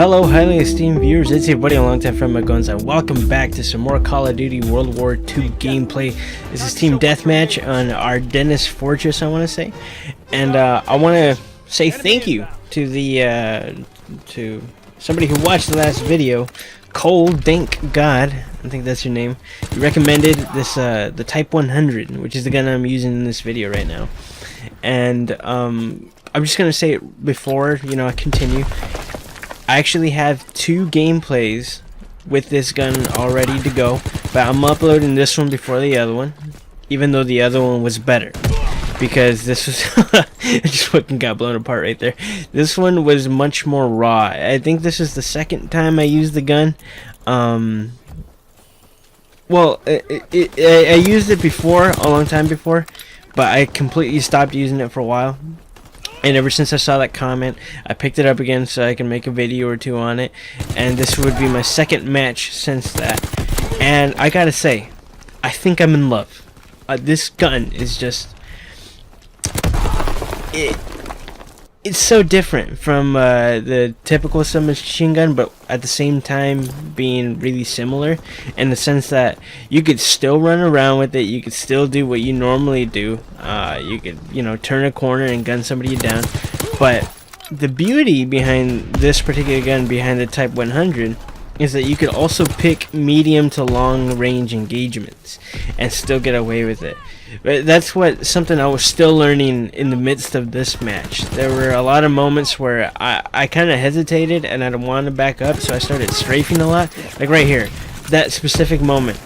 Hello, highly esteemed viewers, it's your buddy and longtime friend MacLeod, and welcome back to some more Call of Duty World War II gameplay. This is Team Deathmatch on Ardennes Fortress, I want to say. And I want to say thank you to the to somebody who watched the last video, Cold Dink God, I think that's your name. You recommended this the Type 100, which is the gun I'm using in this video right now. And I'm just gonna say it before I continue. I actually have 2 gameplays with this gun all ready to go, but I'm uploading this one before the other one, even though the other one was better, because this was it just fucking got blown apart right there. This one was much more raw. I think this is the second time I used the gun. Well, I used it before, a long time before, but I completely stopped using it for a while. And ever since I saw that comment, I picked it up again so I can make a video or 2 on it. And this would be my second match since that. And I gotta say, I think I'm in love. This gun is just... It's so different from the typical submachine gun, but at the same time being really similar in the sense that you could still run around with it, you could still do what you normally do, you could turn a corner and gun somebody down. But the beauty behind this particular gun, behind the Type 100, is that you could also pick medium to long range engagements and still get away with it. But that's something I was still learning in the midst of this match. There were a lot of moments where I kind of hesitated and I didn't want to back up, so I started strafing a lot. Like right here, that specific moment.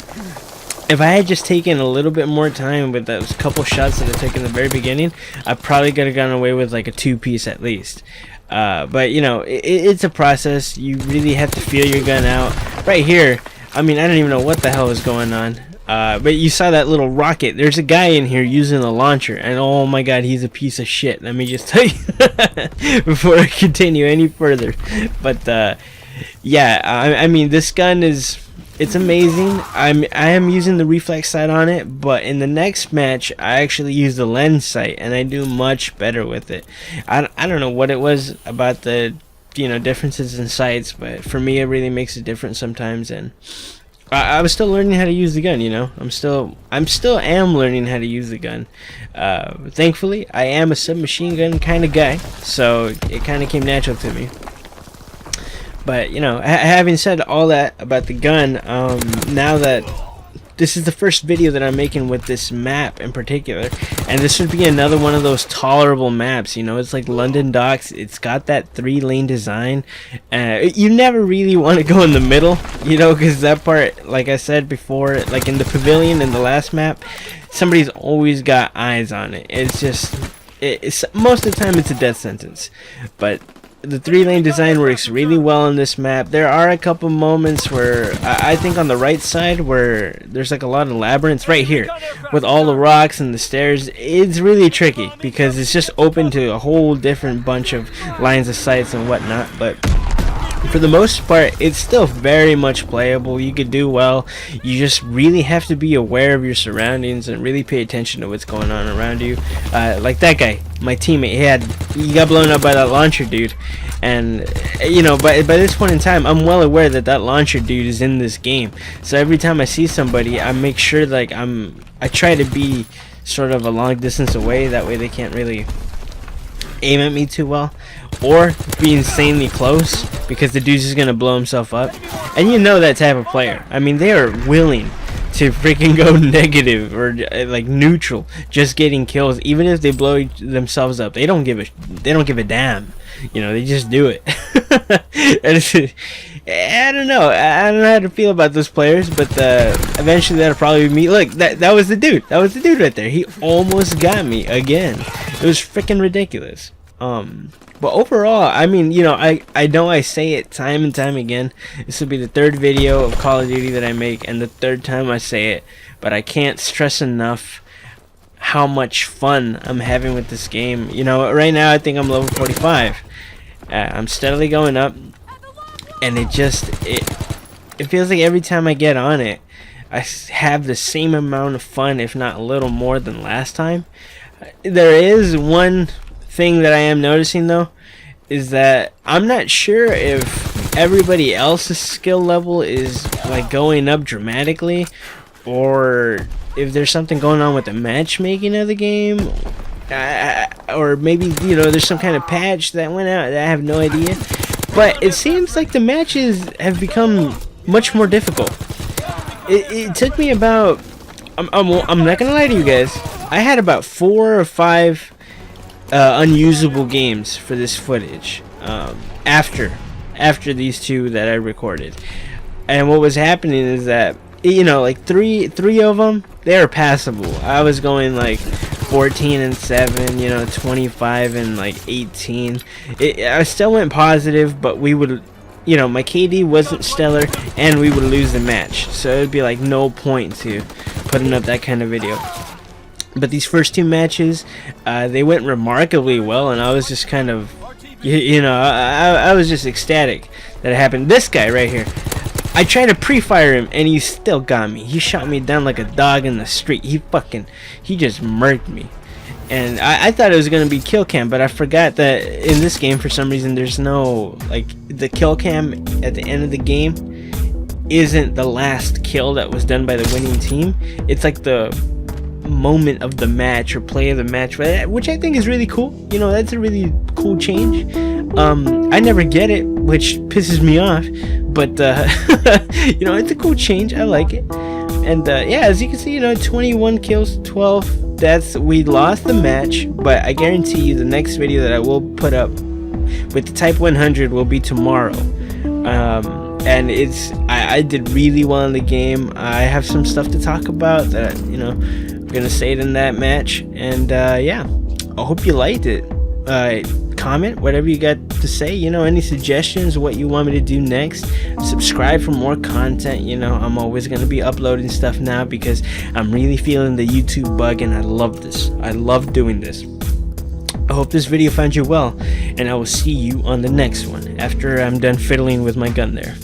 If I had just taken a little bit more time with those couple shots that I took in the very beginning, I probably could have gone away with like a 2-piece at least. But it's a process. You really have to feel your gun out. Right here, I mean, I don't even know what the hell is going on. But you saw that little rocket. There's a guy in here using a launcher, and oh my god, he's a piece of shit. Let me just tell you before I continue any further. But yeah, I mean, this gun it's amazing. I am using the reflex sight on it, but in the next match I actually use the lens sight, and I do much better with it. I don't know what it was about the differences in sights, but for me it really makes a difference sometimes. And I was still learning how to use the gun, I'm still learning how to use the gun. Thankfully, I am a submachine gun kind of guy, so it kind of came natural to me. But having said all that about the gun, now that this is the first video that I'm making with this map in particular, and this would be another one of those tolerable maps. It's like London Docks. It's got that 3-lane design. You never really want to go in the middle, because that part, like I said before, like in the pavilion in the last map, somebody's always got eyes on it. It's just, most of the time it's a death sentence. But the 3-lane design works really well on this map. There are a couple moments where I think on the right side where there's like a lot of labyrinths right here with all the rocks and the stairs. It's really tricky because it's just open to a whole different bunch of lines of sights and whatnot. But for the most part, it's still very much playable. You could do well. You just really have to be aware of your surroundings and really pay attention to what's going on around you. Like that guy, my teammate, he got blown up by that launcher dude. And by this point in time, I'm well aware that that launcher dude is in this game. So every time I see somebody, I make sure like I try to be sort of a long distance away. That way they can't really aim at me too well, or be insanely close, because the dude's just gonna blow himself up. And that type of player, I mean, they are willing to freaking go negative or like neutral, just getting kills, even if they blow themselves up. They don't give a damn. They just do it. I don't know how to feel about those players, but eventually that'll probably be me. Look, that was the dude. That was the dude right there. He almost got me again. It was freaking ridiculous. But overall, I mean, I know I say it time and time again. This will be the 3rd video of Call of Duty that I make, and the 3rd time I say it, but I can't stress enough how much fun I'm having with this game. Right now I think I'm level 45. I'm steadily going up, and it feels like every time I get on it, I have the same amount of fun, if not a little more than last time. There is one thing that I am noticing though, is that I'm not sure if everybody else's skill level is like going up dramatically, or if there's something going on with the matchmaking of the game, or maybe, you know, there's some kind of patch that went out that I have no idea. But it seems like the matches have become much more difficult. It took me about, I'm not gonna lie to you guys, I had about 4 or 5 unusable games for this footage after these 2 that I recorded. And what was happening is that, you know, like three of them, they were passable. I was going like 14 and 7, you know, 25 and like 18. I still went positive, but we would, you know, my KD wasn't stellar and we would lose the match, so it would be like no point to putting up that kind of video. But these first 2 matches, they went remarkably well, and I was just kind of, you know, I was just ecstatic that it happened. This guy right here, I tried to pre-fire him and he still got me. He shot me down like a dog in the street. He just murked me. And I thought it was going to be kill cam, but I forgot that in this game, for some reason, there's no, like, the kill cam at the end of the game isn't the last kill that was done by the winning team. It's like the moment of the match or play of the match, which I think is really cool. You know, that's a really cool change. I never get it, which pisses me off, but you know, it's a cool change. I like it. And yeah, as you can see, you know, 21 kills, 12 deaths. We lost the match, but I guarantee you the next video that I will put up with the Type 100 will be tomorrow. And I did really well in the game. I have some stuff to talk about that, you know, I'm gonna say it in that match. And yeah, I hope you liked it. Comment whatever you got to say, you know, any suggestions, what you want me to do next. Subscribe for more content. You know, I'm always going to be uploading stuff now because I'm really feeling the YouTube bug, and I love this. I love doing this. I hope this video found you well, and I will see you on the next one after I'm done fiddling with my gun there.